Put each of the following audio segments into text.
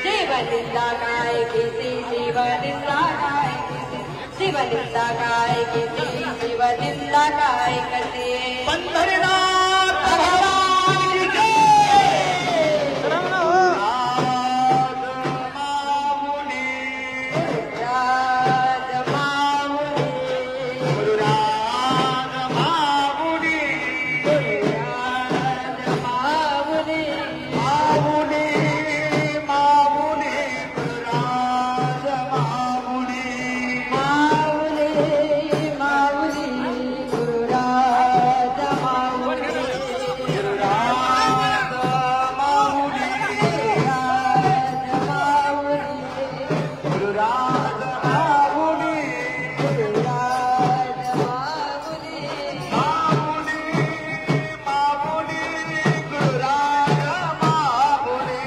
शिवलिंगा काय किसी शिवलिंगा काय किसी शिवलिंगा काय किसी शिवलिंगा काय कसे पंढरीनाथ भगवान की जय। राज मामुनी गुरुराज मामुनी राज मामुनी मामुनी मामुनी गुरुराज मामुनी माऊली माऊली गुरुराज माऊली गुरुराज मामुनी राज माऊली गुरुराज मामुनी गुरुराज माऊली मामुनी मामुनी गुरुराज मामुनी माऊली माऊली गुरुराज माऊली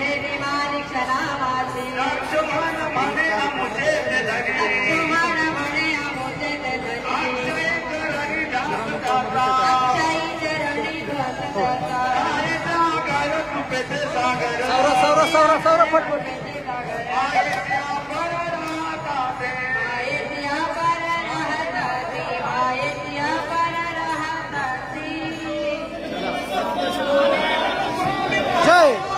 हे मालिक नामाचे सावरा फटफट जय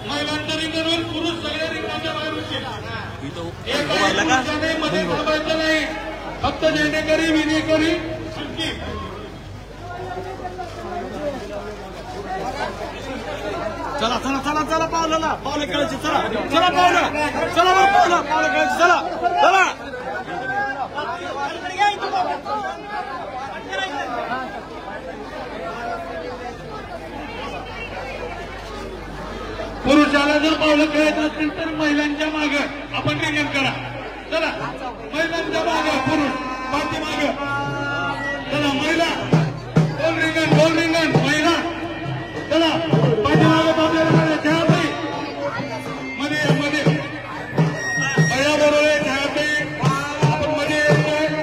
महिलांच्या रिंगणवर पुरुष सगळ्या रिंगाच्या बाहेर होतील. मध्ये थांबायचं नाही. फक्त जेणेकरी विनेकरी आणखी चला चला चला चला पावलं पावलं खेळायची चला चला पावलं चला पावलं पावलं खेळायची चला चला पुरुषाला जर पावलं खेळायचं असेल तर महिलांच्या मागे आपण रिंगण करा. चला महिलांच्या मागे पुरुष पाठीमाग. चला महिला गोल रिंगण महिला. चला पाठीमागे आपल्याला खेळाताई मध्ये मध्ये महिला बरोबर खेळाताई आपण मध्ये खेळाताई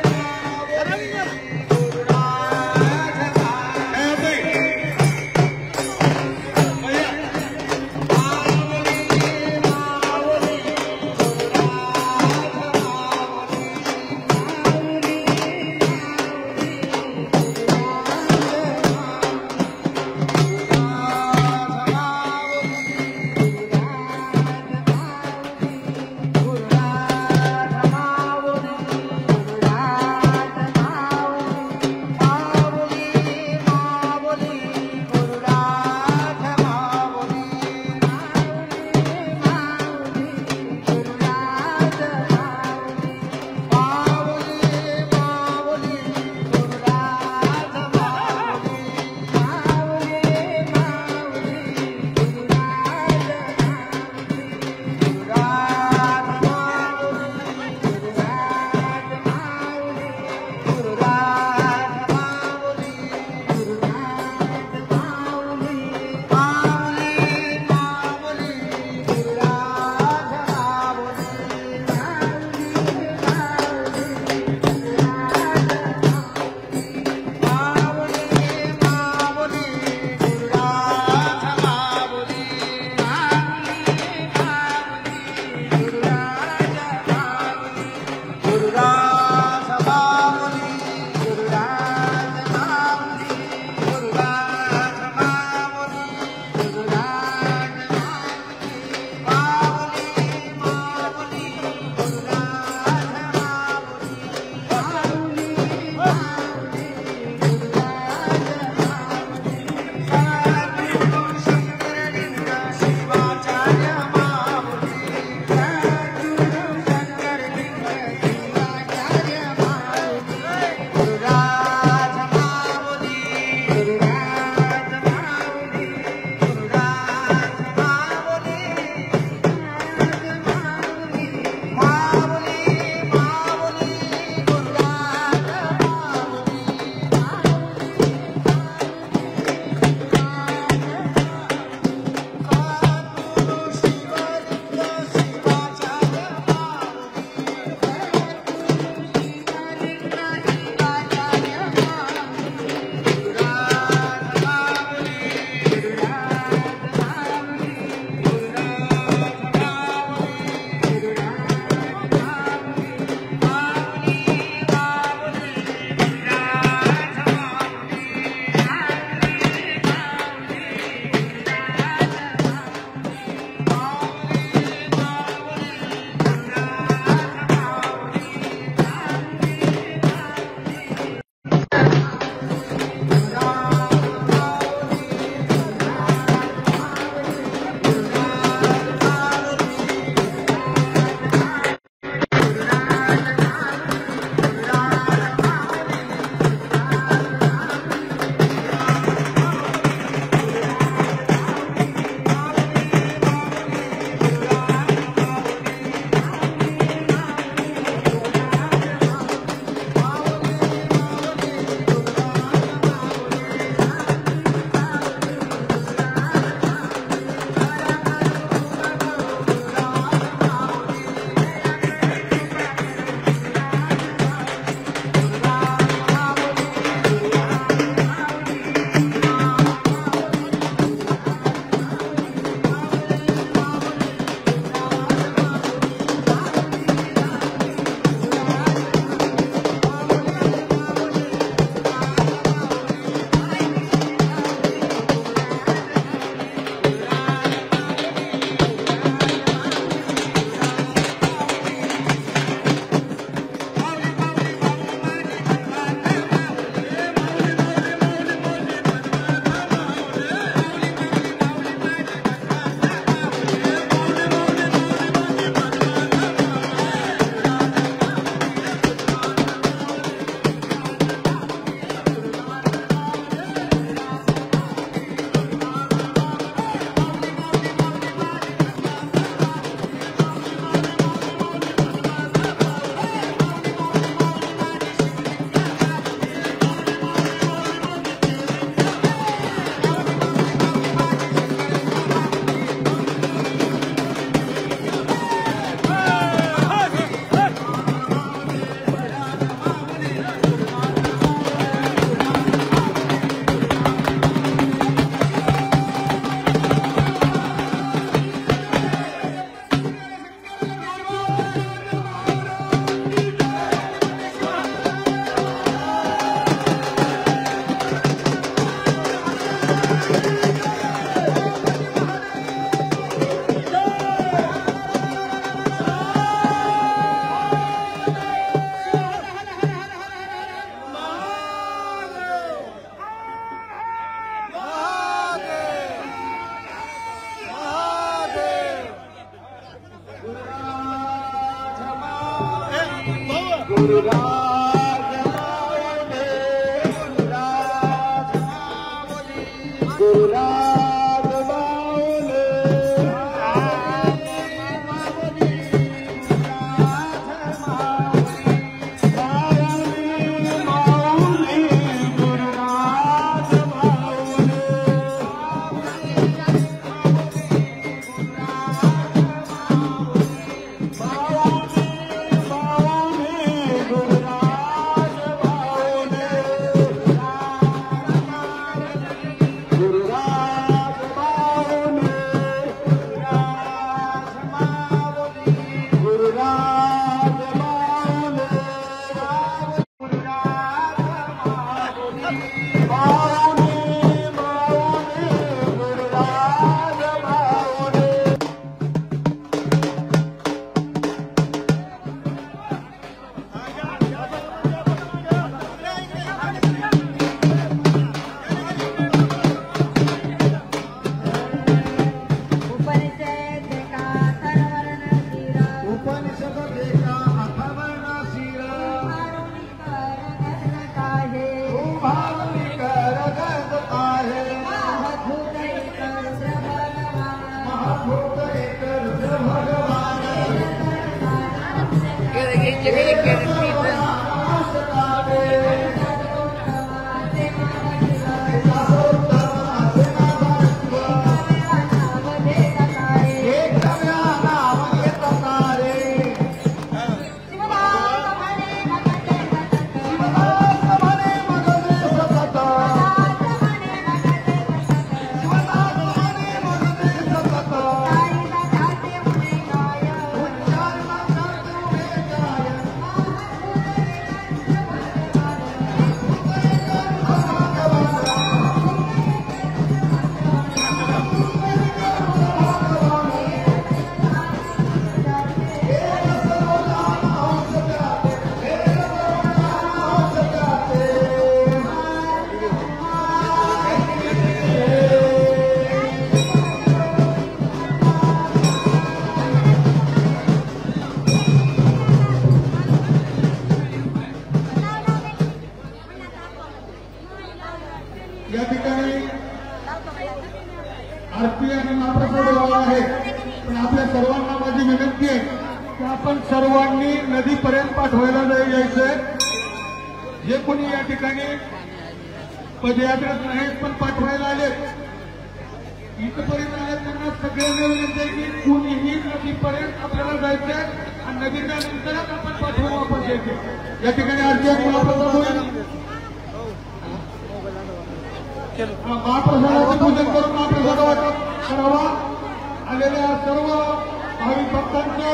या ठिकाणी आरती आणि महाप्रसाद व्हावा आहे. पण आपल्या सर्वांना माझी विनंती आहे की आपण सर्वांनी नदीपर्यंत पाठवायला नाही यायचंय. जे कोणी या ठिकाणी पदयात्रेत नाहीत पण पाठवायला आले इथपर्यंत आले त्यांना सगळ्यांना विनंती आहे की कुणीही नदीपर्यंत आपल्याला जायचंय आणि नदीच्या नंतरच आपण पाठवून वापस यायचे. या ठिकाणी आरती आणि महाप्रसाद होईल. महाप्रसादाचं पूजन करून महाप्रसाद वाटप करावा. आलेल्या सर्व भाविक भक्तांचं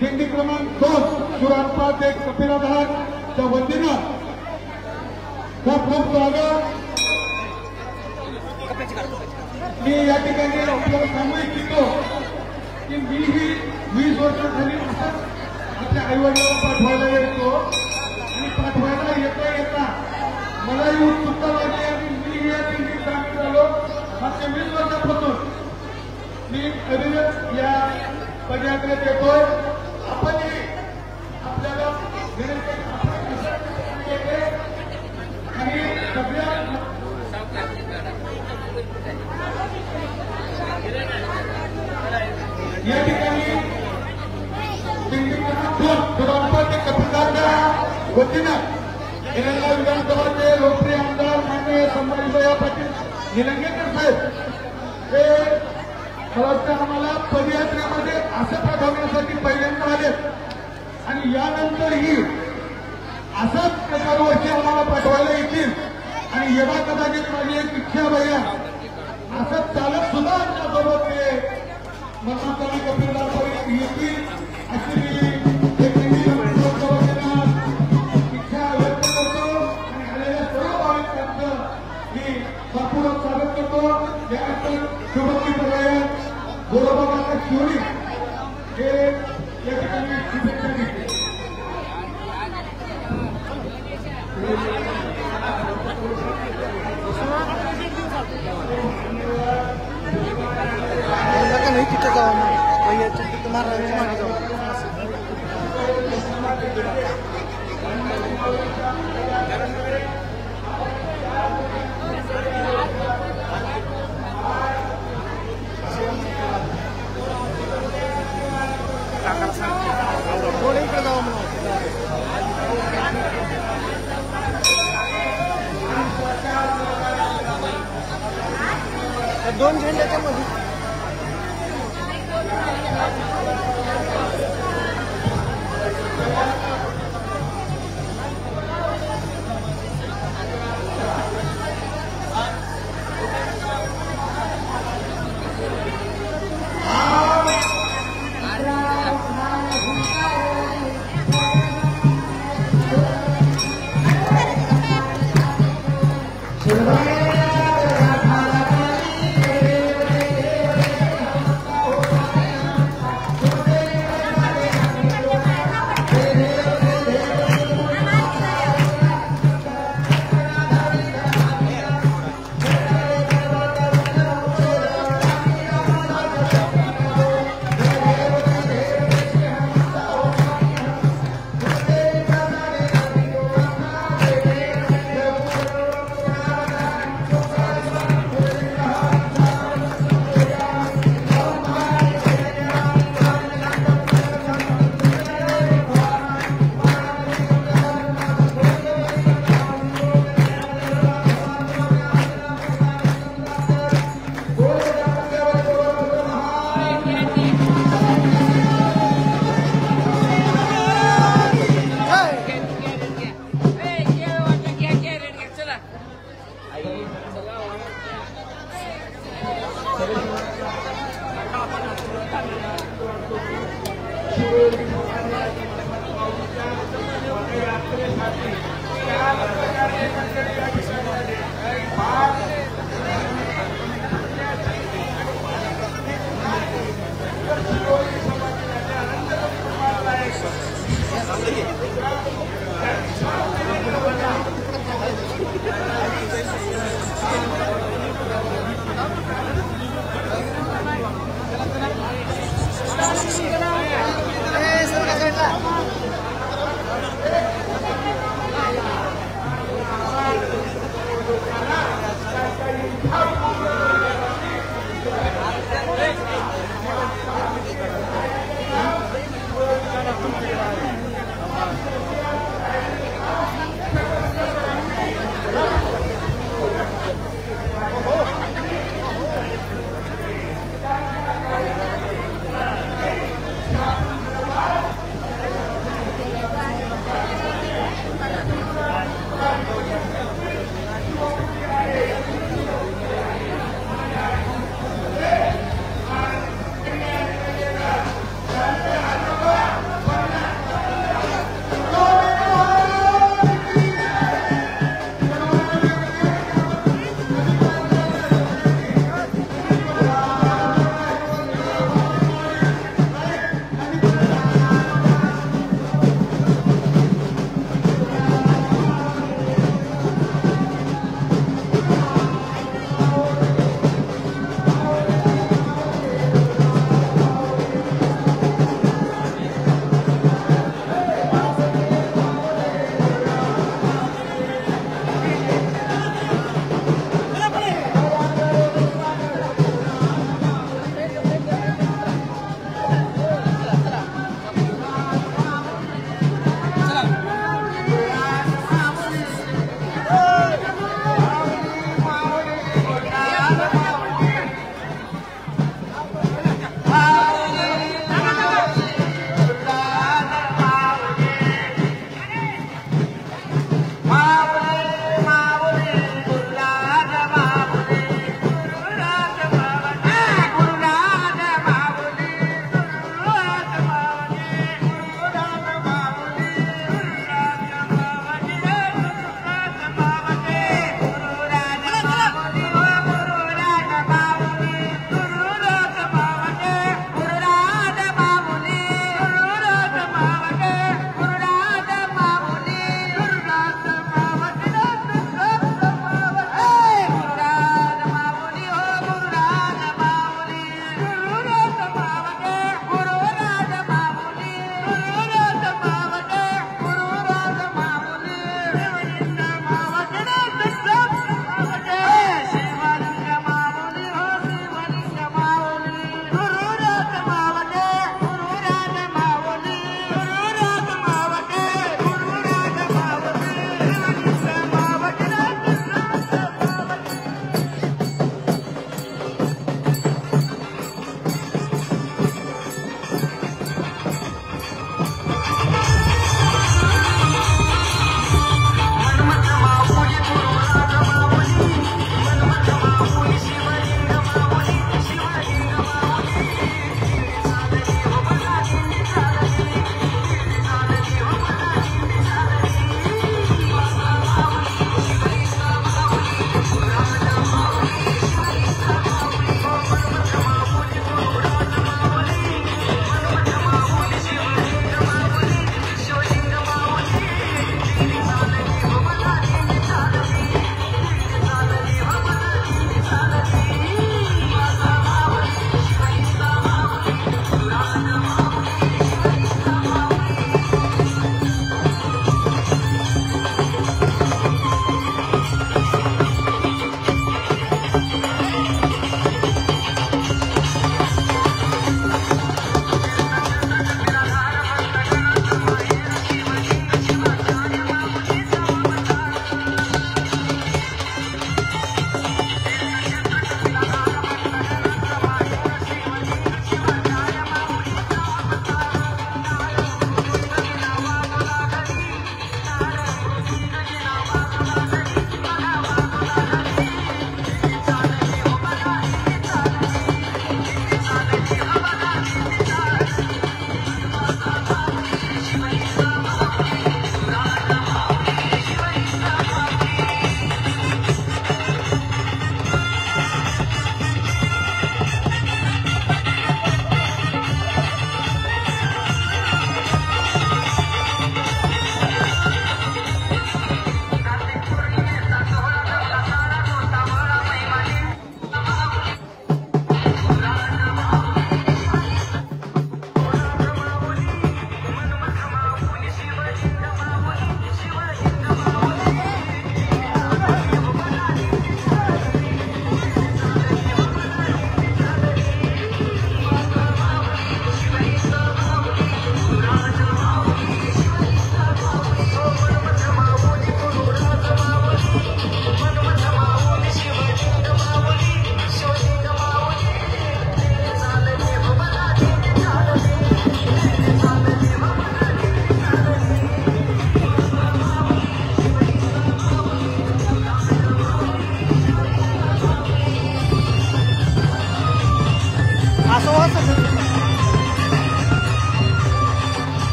दिंडी क्रमांक 2 सुरांपा ते कपिलाधारच्या वतीनं खूप खूप स्वागत. मी या ठिकाणी आपल्याला सांगू इच्छितो की मीही 20 वर्षाखाली असंच आपल्या आईवडिलांना पाठवायला येतो आणि पाठवायला येता मलाही उत्सुकता वाटली आणि मी या दिंडीत सामील झालो. मागच्या 20 वर्षापासून मी अविरत या पदयात्रेत येतोय. आपणही आपल्याला आणि सगळ्या या ठिकाणी दिंडी ते कपिलधारच्या वतीनं निलंगा विधानसभाचे लोकप्रिय आमदार माननीय संभाजीभाई पाटील निलंगेकर साहेब हे मला वाटतं आम्हाला पदयात्रेमध्ये असं पाठवण्यासाठी पहिल्यांदा आले आणि यानंतरही असंच दरवर्षी आम्हाला पाठवायला येतील. आणि येवा कदाचित माझी एक इच्छा भैया असंच चालत सुद्धा आमच्यासोबत ते मनात कपिलधारपर्यंत येतील अशी इच्छा व्यक्त करतो. आणि आलेल्या सर्व भाविकांचं मी भरपूर स्वागत करतो. यानंतर शुभमजी परायण गोरोबाबाचा शिवडी हे या ठिकाणी शुभेच्छा देते. नाही तिथे जाऊ तुम्हाला मागे जाऊ. थोडे इकडे जाऊ म्हणून 2 झेंड्याच्या मध्ये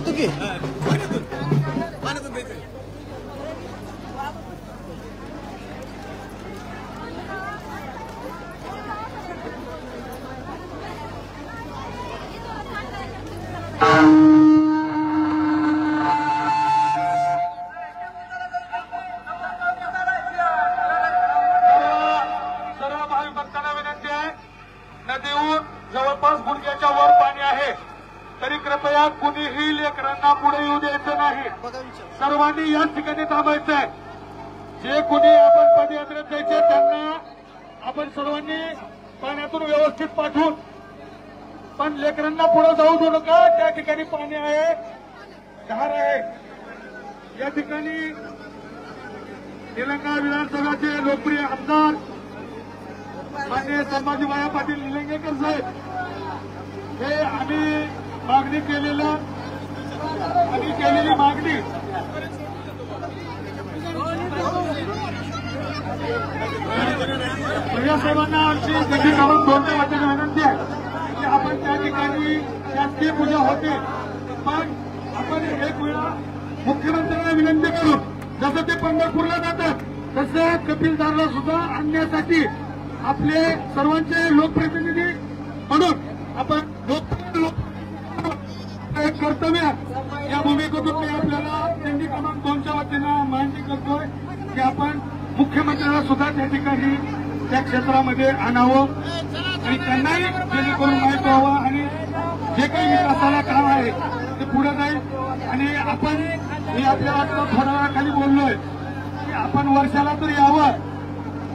जातो की सर्व भाविक भक्तांना विनंती आहे, नदीहून जवळपास गुडघ्याच्या वर पाणी आहे, तरी कृपया कुणीही लेकरांना पुढे येऊ द्यायचं नाही. सर्वांनी याच ठिकाणी थांबायचं आहे. जे कुणी आपण पदयात्रेत जायचे त्यांना आपण सर्वांनी पाण्यातून व्यवस्थित पाठवून, पण लेकरांना पुढे जाऊ देऊ नका. त्या ठिकाणी पाणी आहे, धार आहे. या ठिकाणी तेलंगणा विधानसभाचे लोकप्रिय आमदार माननीय संभाजीभाई पाटील निलंगेकर साहेब, हे आम्ही केलेली मागणी भैया साहेबांना आमची दिल्ली काढून 2 वाजता विनंती आहे की आपण त्या ठिकाणी शासकीय पूजा होते, पण आपण एक वेळा मुख्यमंत्र्यांना विनंती करू, जसं ते पंढरपूरला जातात तसं कपिलदारला सुद्धा आणण्यासाठी आपले सर्वांचे लोकप्रतिनिधी म्हणून आपण एक कर्तव्य या भूमिकेतून मी आपल्याला दिल्ली क्रमांक 2च्या वतीनं मान्य करतोय की आपण मुख्यमंत्र्यांना सुद्धा त्या ठिकाणी त्या क्षेत्रामध्ये आणावं आणि त्यांनाही जेणेकरून माहिती व्हावं आणि जे काही विकासाला काम आहे ते पुढे जाईल. आणि आपण मी आपल्याला थोड्या वेळाखाली बोललोय की आपण वर्षाला तर यावं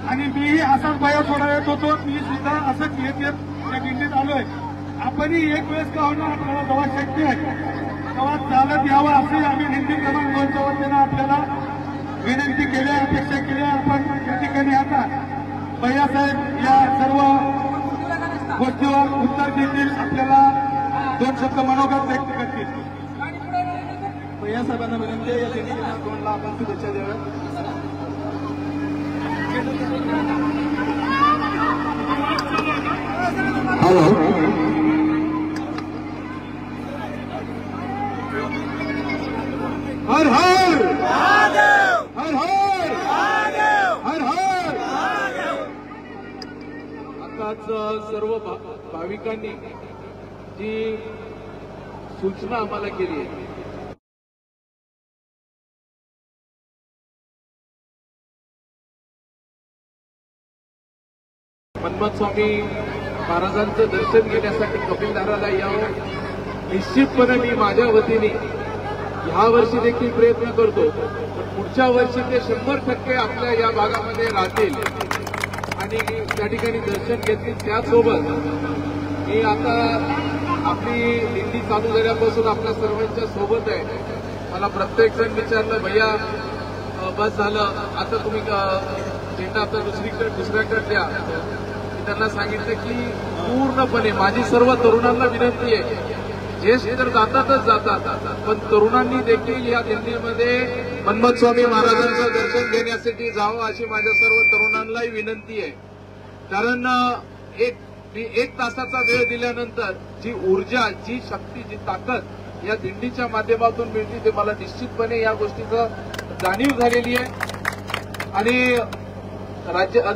आणि मीही असाच बाया सोडा येत होतो, मी सुद्धा असंच येत त्या दिंडीत आलोय. आपणही एक वेळेस का होणार आपल्याला जेव्हा शक्य आहे तेव्हा चालत यावं असंही आम्ही दिंडी क्रमांक 2च्या वतीनं आपल्याला विनंती केली, अपेक्षा केली. आपण या ठिकाणी आता भैयासाहेब या सर्व गोष्टीवर उत्तर देतील, आपल्याला 2 शब्द मनोगत व्यक्त करतील. भैयासाहेबांना विनंती आहे, या दिंडीला 2 ला आपण शुभेच्छा द्याव्यात. हर हर हर हर हर हर. आताच सर्व भाविकांनी जी सूचना आम्हाला केली आहे, मन्मथ स्वामी महाराजांचं दर्शन घेण्यासाठी कपिलधाराला यावं. निश्चितपणे मी माझ्या वतीने ह्या वर्षी देखील प्रयत्न करतो, पण पुढच्या वर्षी ते 100% आपल्या या भागामध्ये राहतील आणि त्या ठिकाणी दर्शन घेतील. त्याचसोबत मी आता आपली दिंडी चालू झाल्यापासून आपल्या सर्वांच्या सोबत आहे. मला प्रत्येक जण विचारलं, भैया बस झालं, आता तुम्ही झेंडा आता दुसऱ्याकडे द्या. त्यांना सांगितलं की पूर्णपणे माझी सर्व तरुणांना विनंती आहे, ज्येष्ठ तर जातात पण तरुणांनी देखील या दिंडीमध्ये मन्मथ स्वामी महाराजांचं दर्शन घेण्यासाठी जावं अशी माझ्या सर्व तरुणांनाही विनंती आहे. कारण एक तासाचा वेळ दिल्यानंतर जी ऊर्जा, जी शक्ती, जी ताकद या दिंडीच्या माध्यमातून मिळते ते मला निश्चितपणे या गोष्टीचं जाणीव झालेली आहे. आणि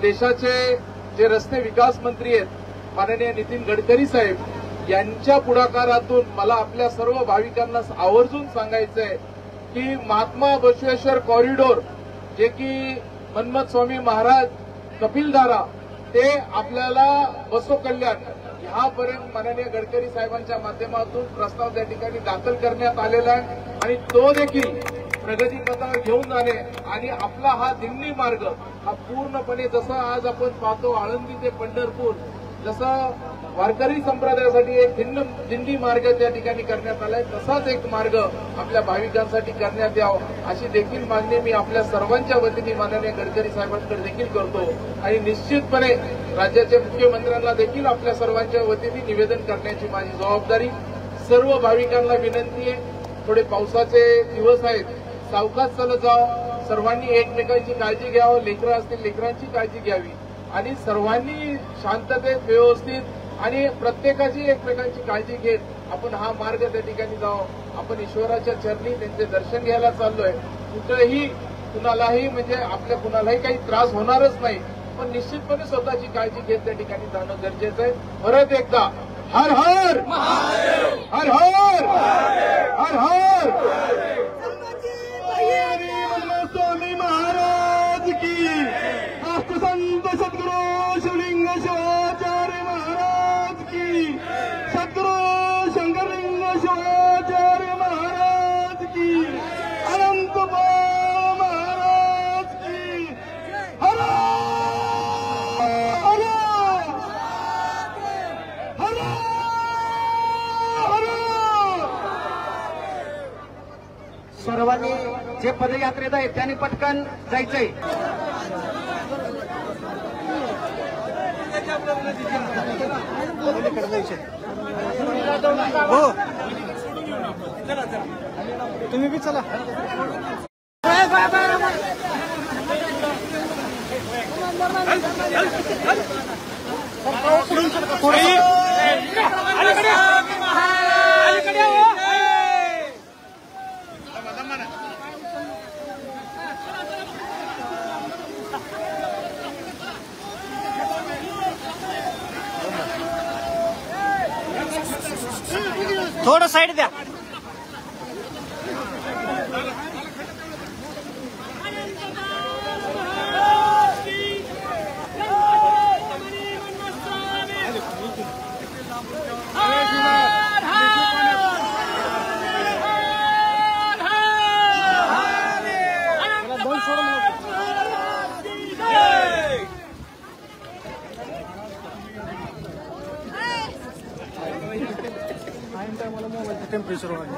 देशाचे जे रस्ते विकास मंत्री आहेत माननीय नितीन गडकरी साहेब, यांच्या पुढाकारातून मला आपल्या सर्व भाविकांना आवर्जून सांगायचं आहे की महात्मा बसवेश्वर कॉरिडॉर, जे की मन्मथ स्वामी महाराज कपिलधारा ते आपल्याला बसव कल्याण ह्यापर्यंत माननीय गडकरी साहेबांच्या माध्यमातून प्रस्ताव त्या ठिकाणी दाखल करण्यात आलेला आहे आणि तो देखील प्रगतीपथावर घेऊन जाणे आणि आपला हा दिंडी मार्ग हा पूर्णपणे, जसं आज आपण पाहतो आळंदी ते पंढरपूर, जसं वारकरी संप्रदायासाठी एक दिंडी मार्ग त्या ठिकाणी करण्यात आलाय, तसाच एक मार्ग आपल्या भाविकांसाठी करण्यात यावा अशी देखील मागणी मी आपल्या सर्वांच्या वतीने माननीय गडकरी साहेबांकडे देखील करतो. आणि निश्चितपणे राज्याच्या मुख्यमंत्र्यांना देखील आपल्या सर्वांच्या वतीने निवेदन करण्याची माझी जबाबदारी. सर्व भाविकांना विनंती आहे, थोडे पावसाचे दिवस आहेत, सावकाश चालत जावं, सर्वांनी एकमेकांची काळजी घ्यावं, लेकरं असतील लेकरांची काळजी घ्यावी आणि सर्वांनी शांततेत व्यवस्थित आणि प्रत्येकाची एकमेकांची काळजी घेत आपण हा मार्ग त्या ठिकाणी जाऊ. आपण ईश्वराच्या चरणी त्यांचे दर्शन घ्यायला चाललोय. कुठेही कुणालाही म्हणजे आपल्या कुणालाही काही त्रास होणारच नाही, पण निश्चितपणे स्वतःची काळजी घेत त्या ठिकाणी जाणं गरजेचं आहे. परत एकदा हर हर हर हर हर हर स्वामी महाराज की, राष्ट्रसंत सद्गुरू शिवलिंग शिवाचार्य महाराज की, सद्गुरू शंकरलिंग शिवाचार्य महाराज की, अनंत महाराज की. हर हर हर हर. सर्वांनी जे पदयात्रेत आहेत त्यांनी पटकन जायचंय. हो तुम्ही बी चला. थोडं साईड द्या. मला मोबाईलचं टेम्परेचर वाढलं.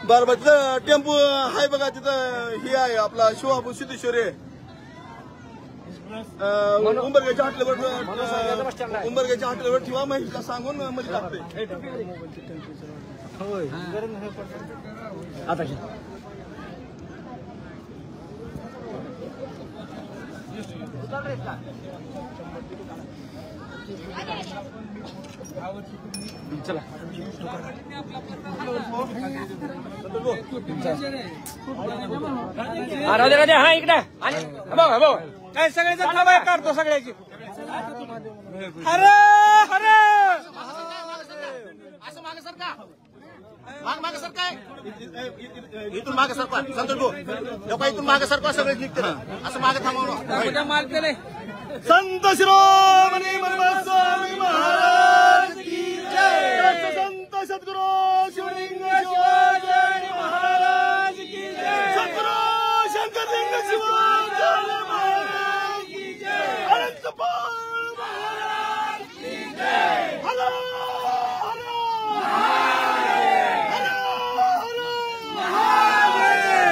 बरं बरं तिथं टेम्पो आहे बघा. तिथं हे आहे आपला शिवापूर सिद्धेश्वरी उंबरगाच्या हॉटेलवर उंबरगाच्या हॉटेलवर ठेवा. महिला सांगून मध्ये टाकते. आता चला. राजा हा इकडे काय सगळ्याचा थांबा काढतो सगळ्याची. अरे अरे असं मागे सर का मागे सर काय इथून मागे सर संतोष भाऊ लोक इथून मागे सर सगळे निघते असं मागे थांबवलं. संत शिरोमणी